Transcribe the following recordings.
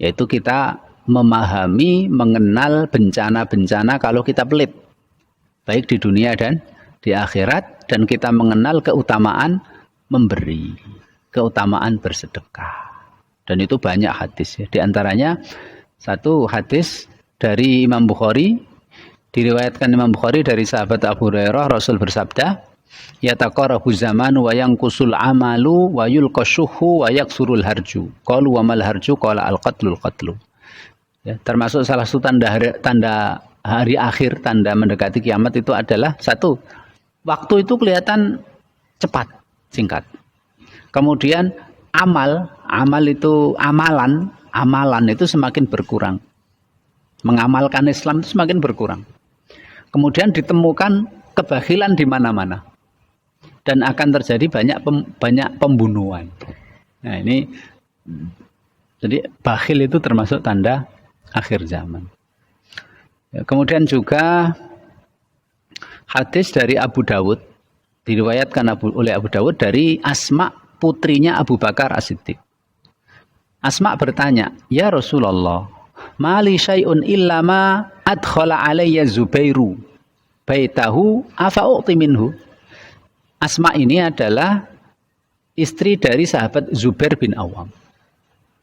Yaitu kita memahami, mengenal bencana-bencana kalau kita pelit. Baik di dunia dan di akhirat. Dan kita mengenal keutamaan memberi. Keutamaan bersedekah. Dan itu banyak hadis. Ya. Di antaranya satu hadis dari Imam Bukhari. Diriwayatkan Imam Bukhari dari sahabat Abu Hurairah, Rasul bersabda, yataqarabu zamanu wa yanqusul amalu wa yulqashuhu wa yaksurul harju. Qalu wa mal harju? Qala al-qatlul qatlu. Ya, termasuk salah satu tanda hari akhir, tanda mendekati kiamat itu adalah satu, waktu itu kelihatan cepat, singkat. Kemudian amalan itu semakin berkurang. Mengamalkan Islam itu semakin berkurang. Kemudian ditemukan kebakhilan di mana-mana. Dan akan terjadi banyak pembunuhan. Nah, ini jadi bakhil itu termasuk tanda akhir zaman. Ya, kemudian juga hadis dari Abu Dawud, diriwayatkan oleh Abu Dawud dari Asma, putrinya Abu Bakar As-Siddiq. Asma bertanya, "Ya Rasulullah, mali syai'un illa ma adkhala alayya Zubairu baitahu afa u'ti minhu." Asma ini adalah istri dari sahabat Zubair bin Awam.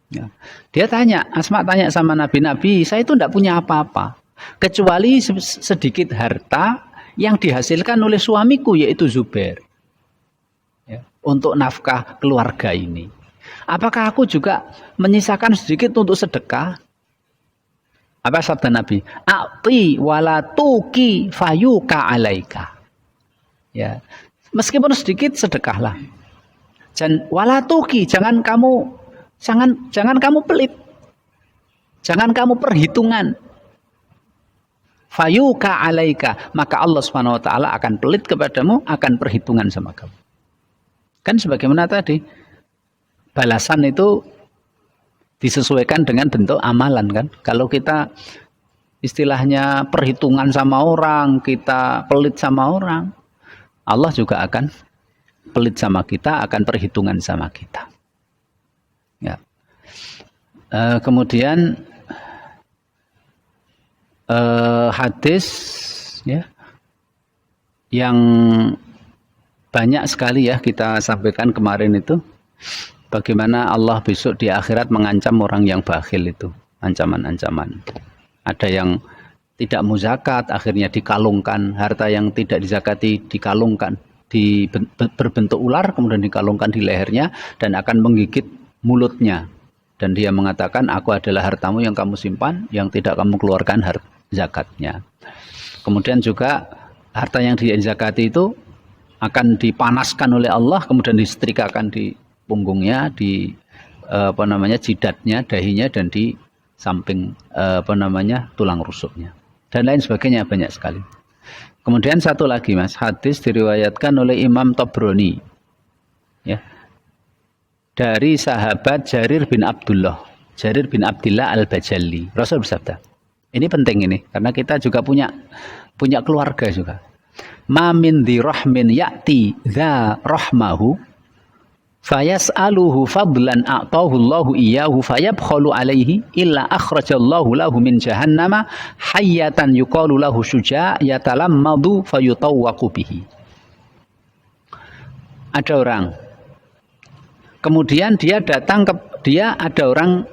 Ya. Dia tanya, Asma tanya sama Nabi, saya itu tidak punya apa-apa kecuali sedikit harta yang dihasilkan oleh suamiku, yaitu Zubair, ya, untuk nafkah keluarga ini. Apakah aku juga menyisakan sedikit untuk sedekah? Apa sabda Nabi? A'ti wala tuki fayuka alaika. Ya, meskipun sedikit sedekahlah. Dan wala tuki, jangan kamu pelit. Jangan kamu perhitungan. Fayuka alaika, maka Allah Subhanahu wa taala akan pelit kepadamu, akan perhitungan sama kamu. Kan sebagaimana tadi, balasan itu disesuaikan dengan bentuk amalan kan. Kalau kita istilahnya perhitungan sama orang, kita pelit sama orang, Allah juga akan pelit sama kita, akan perhitungan sama kita. Ya. Kemudian hadis ya yang banyak sekali ya kita sampaikan kemarin itu, bagaimana Allah besok di akhirat mengancam orang yang bakhil itu, ancaman-ancaman. Ada yang tidak mau zakat, akhirnya dikalungkan, harta yang tidak dizakati dikalungkan, berbentuk ular, kemudian dikalungkan di lehernya dan akan menggigit mulutnya. Dan dia mengatakan, aku adalah hartamu yang kamu simpan, yang tidak kamu keluarkan zakatnya. Kemudian juga harta yang dizakati itu akan dipanaskan oleh Allah, kemudian disetrikakan di punggungnya, di jidatnya, dahinya, dan di samping tulang rusuknya, dan lain sebagainya, banyak sekali. Kemudian satu lagi mas, hadis diriwayatkan oleh Imam Tabrani ya, dari sahabat Jarir bin Abdullah Al-Bajali. Rasul bersabda, ini penting ini karena kita juga punya keluarga juga. Ma min di rahmin ya'ti dza rahmahu fayas'aluhu fadlan a'tahu Allahu iyyahu fayabkhalu alaihi illa akhrajallahu lahu min jahannama hayyatan yuqalu lahu syuja' yatalammadu fayutawwaqu bihi. Ada orang, kemudian ada orang,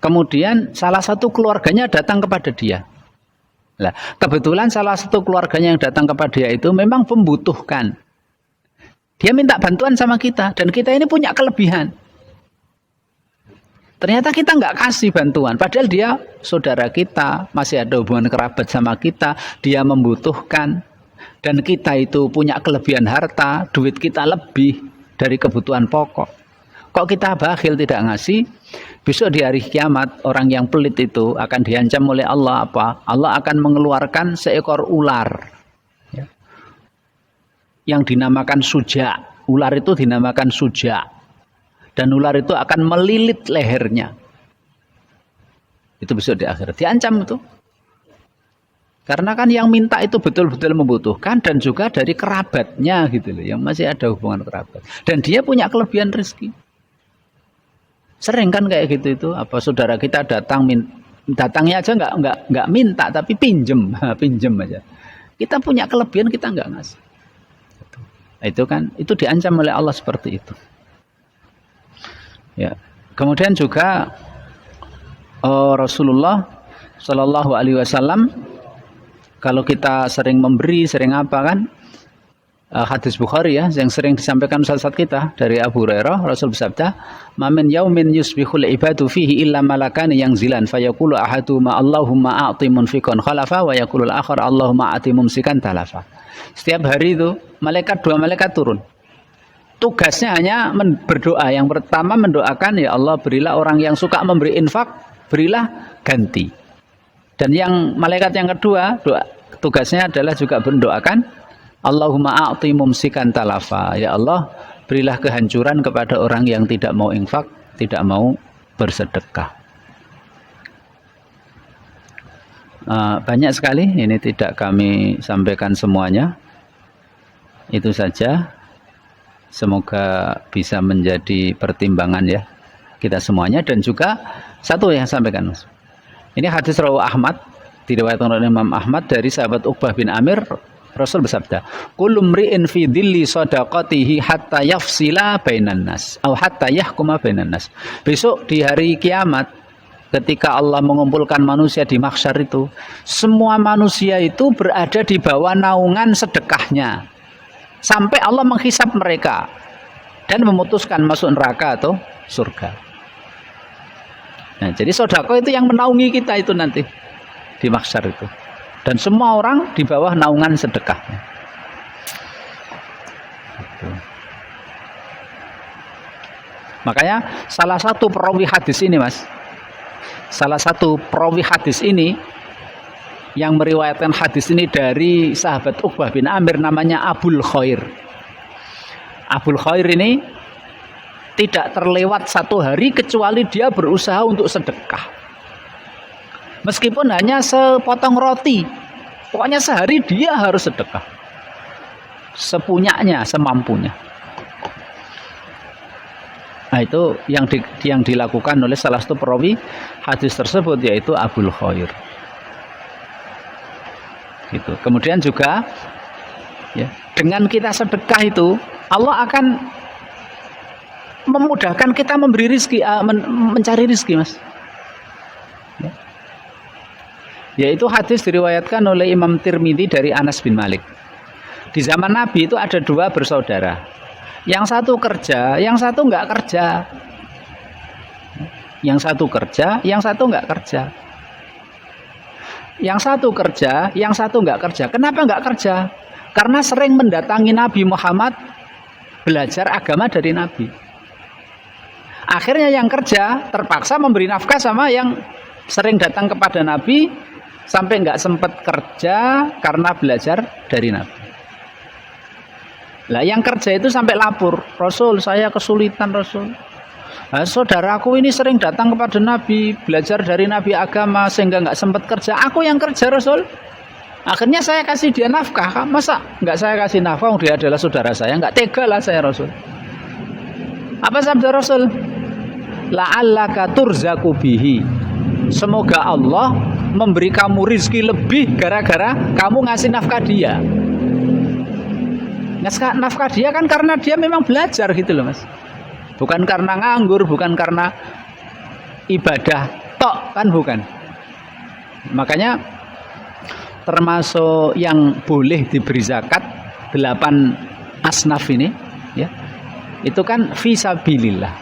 kemudian salah satu keluarganya datang kepada dia. Nah, kebetulan salah satu keluarganya yang datang kepada dia itu memang membutuhkan. Dia minta bantuan sama kita, dan kita ini punya kelebihan. Ternyata kita nggak kasih bantuan, padahal dia saudara kita, masih ada hubungan kerabat sama kita, dia membutuhkan, dan kita itu punya kelebihan harta, duit kita lebih dari kebutuhan pokok. Kok kita bakhil tidak ngasih? Besok di hari kiamat orang yang pelit itu akan diancam oleh Allah apa? Allah akan mengeluarkan seekor ular ya, yang dinamakan suja. Ular itu dinamakan suja, dan ular itu akan melilit lehernya. Itu besok di akhirat diancam itu. Karena kan yang minta itu betul-betul membutuhkan, dan juga dari kerabatnya gitu loh, yang masih ada hubungan kerabat. Dan dia punya kelebihan rezeki. Sering kan kayak gitu itu, apa saudara kita datangnya aja nggak minta tapi pinjem pinjem aja. Kita punya kelebihan kita nggak ngasih. Itu kan itu diancam oleh Allah seperti itu. Ya. Kemudian juga Rasulullah Shallallahu Alaihi Wasallam kalau kita sering memberi, sering apa kan, hadis Bukhari ya yang sering disampaikan ustaz kita dari Abu Hurairah, Rasul bersabda, "Mamin yaumin yusbihul ibadu fihi illa malakani yanzilan fayaqulu ahaduhuma Allahumma a'ti munfiqan khalafa wa yaqulu al-akhar Allahumma a'ti mumsikan talafa." Setiap hari itu dua malaikat turun. Tugasnya hanya berdoa. Yang pertama mendoakan, ya Allah berilah orang yang suka memberi infak, berilah ganti. Dan yang malaikat yang kedua, tugasnya adalah juga mendoakan, Allahumma a'ti mumsikan talafa. Ya Allah, berilah kehancuran kepada orang yang tidak mau infak, tidak mau bersedekah. Banyak sekali, ini tidak kami sampaikan semuanya. Itu saja. Semoga bisa menjadi pertimbangan ya kita semuanya. Dan juga satu yang sampaikan, Mas. Ini hadis rawi Ahmad, diriwayatkan oleh Imam Ahmad dari sahabat Uqbah bin Amir. Rasul bersabda, "Kullu mri'in fi dhilli shadaqatihi hatta yafsila bainan nas atau hatta yahkuma bainan nas." Besok di hari kiamat ketika Allah mengumpulkan manusia di mahsyar itu, semua manusia itu berada di bawah naungan sedekahnya sampai Allah menghisap mereka dan memutuskan masuk neraka atau surga. Nah, jadi sedekah itu yang menaungi kita itu nanti di mahsyar itu. Dan semua orang di bawah naungan sedekahnya. Gitu. Makanya salah satu perawi hadis ini, Mas. Salah satu perawi hadis ini yang meriwayatkan hadis ini dari sahabat Uqbah bin Amir namanya Abul Khair. Abul Khair ini tidak terlewat satu hari kecuali dia berusaha untuk sedekah. Meskipun hanya sepotong roti, pokoknya sehari dia harus sedekah. Sepunyanya, semampunya. Nah, itu yang dilakukan oleh salah satu perawi hadis tersebut, yaitu Abul Khair. Gitu. Kemudian juga ya, dengan kita sedekah itu Allah akan memudahkan kita memberi rizki, mencari rizki, Mas. Ya. Yaitu hadis diriwayatkan oleh Imam Tirmidzi dari Anas bin Malik. Di zaman Nabi itu ada dua bersaudara. Yang satu kerja, yang satu nggak kerja. Yang satu kerja, yang satu nggak kerja. Yang satu kerja, yang satu nggak kerja. Kenapa nggak kerja? Karena sering mendatangi Nabi Muhammad belajar agama dari Nabi. Akhirnya yang kerja terpaksa memberi nafkah sama yang sering datang kepada Nabi sampai nggak sempat kerja karena belajar dari Nabi. Lah yang kerja itu sampai lapor, Rasul saya kesulitan Rasul. Nah, saudaraku ini sering datang kepada Nabi, belajar dari Nabi agama sehingga nggak sempat kerja. Aku yang kerja Rasul. Akhirnya saya kasih dia nafkah. Masa nggak saya kasih nafkah? Dia adalah saudara saya. Nggak tega lah saya Rasul. Apa sabda Rasul? La'allaka turzaku bihi. Semoga Allah memberi kamu rizki lebih gara-gara kamu ngasih nafkah dia. Nafkah dia kan karena dia memang belajar gitu loh, Mas. Bukan karena nganggur, bukan karena ibadah tok, kan bukan. Makanya termasuk yang boleh diberi zakat 8 asnaf ini ya. Itu kan fisabilillah.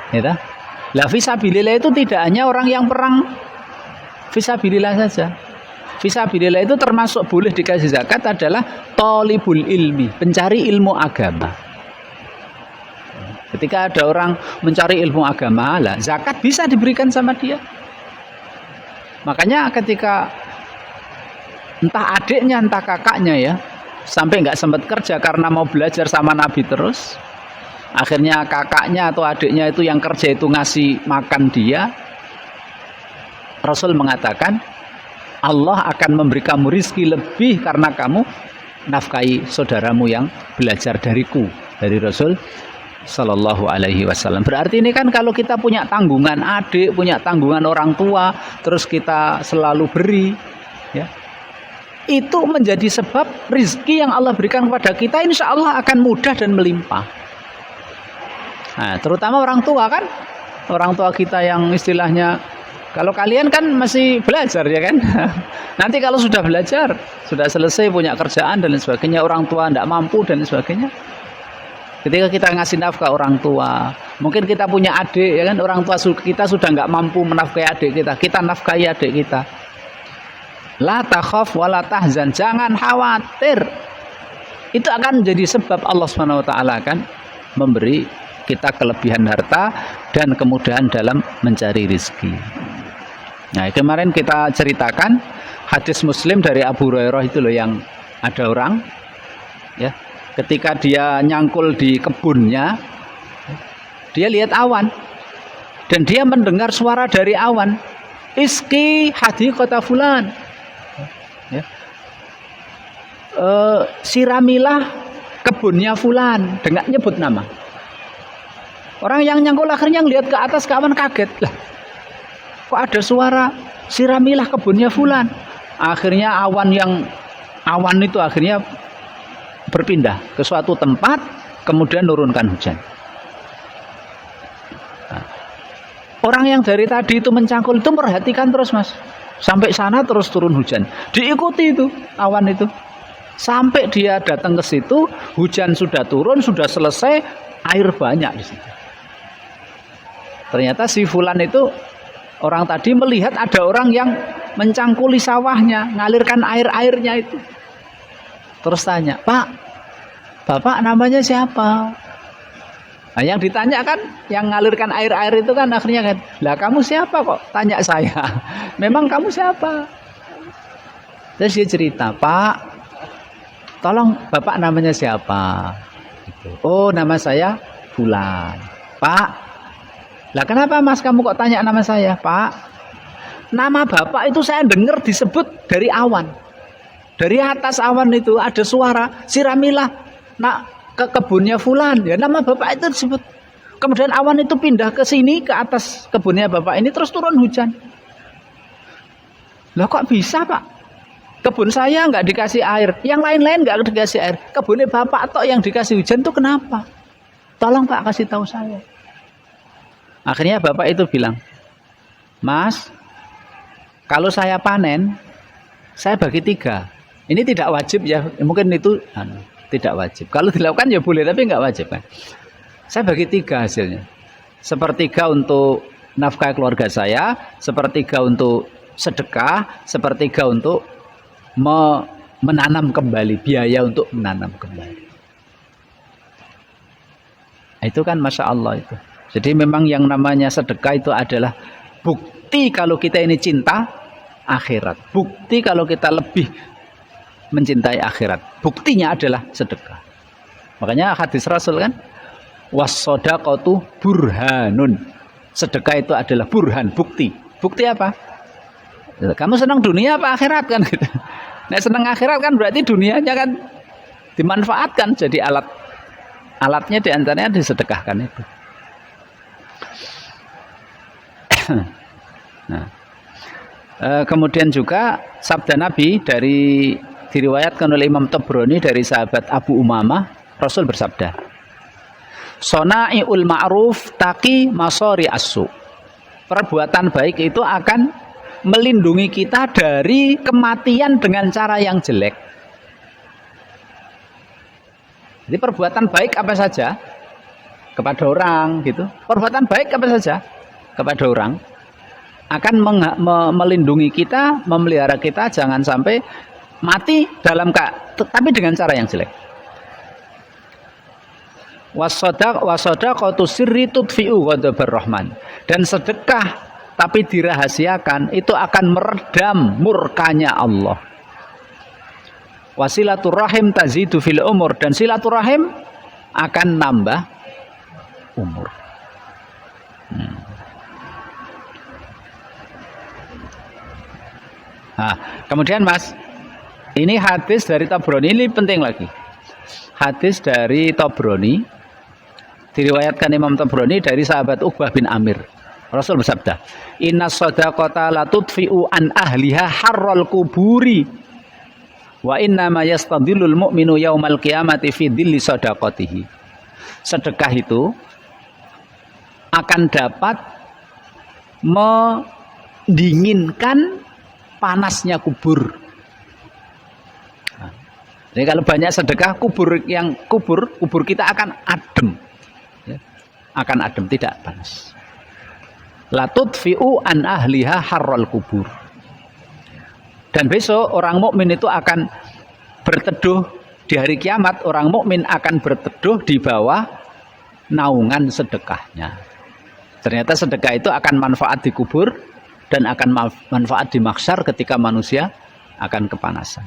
Ya. Lah fisabilillah itu tidak hanya orang yang perang fisabilillah saja. Fisabilillah itu termasuk boleh dikasih zakat adalah thalibul ilmi, pencari ilmu agama. Ketika ada orang mencari ilmu agama, lah zakat bisa diberikan sama dia. Makanya ketika entah adiknya, entah kakaknya ya, sampai nggak sempat kerja karena mau belajar sama Nabi terus, akhirnya kakaknya atau adiknya itu yang kerja itu ngasih makan dia, Rasul mengatakan, Allah akan memberi kamu rizki lebih karena kamu nafkahi saudaramu yang belajar dariku, dari Rasul Sallallahu alaihi wasallam. Berarti ini kan kalau kita punya tanggungan adik, punya tanggungan orang tua, terus kita selalu beri, ya, itu menjadi sebab rizki yang Allah berikan kepada kita insya Allah akan mudah dan melimpah. Nah, terutama orang tua kan, orang tua kita yang istilahnya, kalau kalian kan masih belajar ya kan, nanti kalau sudah belajar, sudah selesai punya kerjaan dan lain sebagainya, orang tua tidak mampu dan lain sebagainya. Ketika kita ngasih nafkah orang tua, mungkin kita punya adik, ya kan, orang tua kita sudah nggak mampu menafkahi adik kita nafkahi adik kita. La takhaf wa la tahzan, jangan khawatir. Itu akan menjadi sebab Allah Subhanahu wa taala akan memberi kita kelebihan harta dan kemudahan dalam mencari rezeki. Nah, kemarin kita ceritakan hadis Muslim dari Abu Hurairah itu loh, yang ada orang, ya, ketika dia nyangkul di kebunnya, dia lihat awan dan dia mendengar suara dari awan, iski hadiqata fulan, ya. Siramilah kebunnya fulan, dengan nyebut nama. Orang yang nyangkul akhirnya lihat ke atas ke awan, kaget, lah kok ada suara siramilah kebunnya fulan. Akhirnya awan itu akhirnya berpindah ke suatu tempat, kemudian nurunkan hujan. Nah, orang yang dari tadi itu mencangkul itu perhatikan terus, Mas, sampai sana terus turun hujan, diikuti itu awan itu sampai dia datang ke situ, hujan sudah turun, sudah selesai, air banyak di situ. Ternyata si fulan itu, orang tadi melihat ada orang yang mencangkuli sawahnya, ngalirkan airnya itu. Terus tanya, Pak, Bapak namanya siapa? Nah, yang ditanya kan, yang ngalirkan air itu kan akhirnya kan, lah kamu siapa kok tanya saya? Memang kamu siapa? Terus dia cerita, Pak, tolong Bapak namanya siapa? Oh, nama saya Fulan. Pak, lah kenapa Mas kamu kok tanya nama saya? Pak, nama Bapak itu saya dengar disebut dari awan. Dari atas awan itu ada suara, siramilah nak ke kebunnya Fulan, ya nama Bapak itu disebut. Kemudian awan itu pindah ke sini, ke atas kebunnya Bapak ini, terus turun hujan. Lah kok bisa, Pak? Kebun saya nggak dikasih air, yang lain-lain nggak dikasih air, kebunnya Bapak atau yang dikasih hujan itu kenapa? Tolong Pak kasih tahu saya. Akhirnya Bapak itu bilang, Mas, kalau saya panen, saya bagi 3. Ini tidak wajib ya, mungkin itu tidak wajib. Kalau dilakukan ya boleh, tapi nggak wajib kan. Saya bagi 3 hasilnya. 1/3 untuk nafkah keluarga saya, 1/3 untuk sedekah, 1/3 untuk menanam kembali, biaya untuk menanam kembali. Itu kan Masya Allah itu. Jadi memang yang namanya sedekah itu adalah bukti kalau kita ini cinta akhirat. Bukti kalau kita lebih mencintai akhirat. Buktinya adalah sedekah. Makanya hadis Rasul kan, was-shadaqatu burhanun. Sedekah itu adalah burhan, bukti. Bukti apa? Kamu senang dunia apa akhirat kan gitu. Nah, senang akhirat kan berarti dunianya kan dimanfaatkan jadi alatnya diantaranya disedekahkan itu. Nah, kemudian juga sabda Nabi diriwayatkan oleh Imam Tabrani dari sahabat Abu Umamah, Rasul bersabda, Sona'iul ma'ruf taqi masori asu. Perbuatan baik itu akan melindungi kita dari kematian dengan cara yang jelek. Jadi perbuatan baik apa saja kepada orang gitu. Perbuatan baik apa saja kepada orang akan melindungi kita, memelihara kita jangan sampai mati tapi dengan cara yang jelek. Wasadaqatu sirri tudfi'u ghadabar rahman. Dan sedekah tapi dirahasiakan itu akan meredam murkanya Allah. Wasilaturrahim tazidu fil umur, dan silaturahim akan nambah umur. Nah, kemudian Mas, ini hadis dari Tabrani, ini penting lagi. Hadis dari Tabrani Diriwayatkan Imam Tabrani dari sahabat Uqbah bin Amir. Rasul bersabda, "Inna shadaqata la tudfi'u an ahliha harral kuburi. Wa inna ma yastadhillul mu'minu yaumal qiyamati fi dhilli shadaqatihi." Sedekah itu akan dapat mendinginkan panasnya kubur. Jadi kalau banyak sedekah, kubur kita akan adem. Ya, akan adem, tidak panas. La tudfi'u an ahliha harral kubur. Dan besok orang mukmin itu akan berteduh di hari kiamat, orang mukmin akan berteduh di bawah naungan sedekahnya. Ternyata sedekah itu akan manfaat di kubur dan akan manfaat di mahsyar ketika manusia akan kepanasan.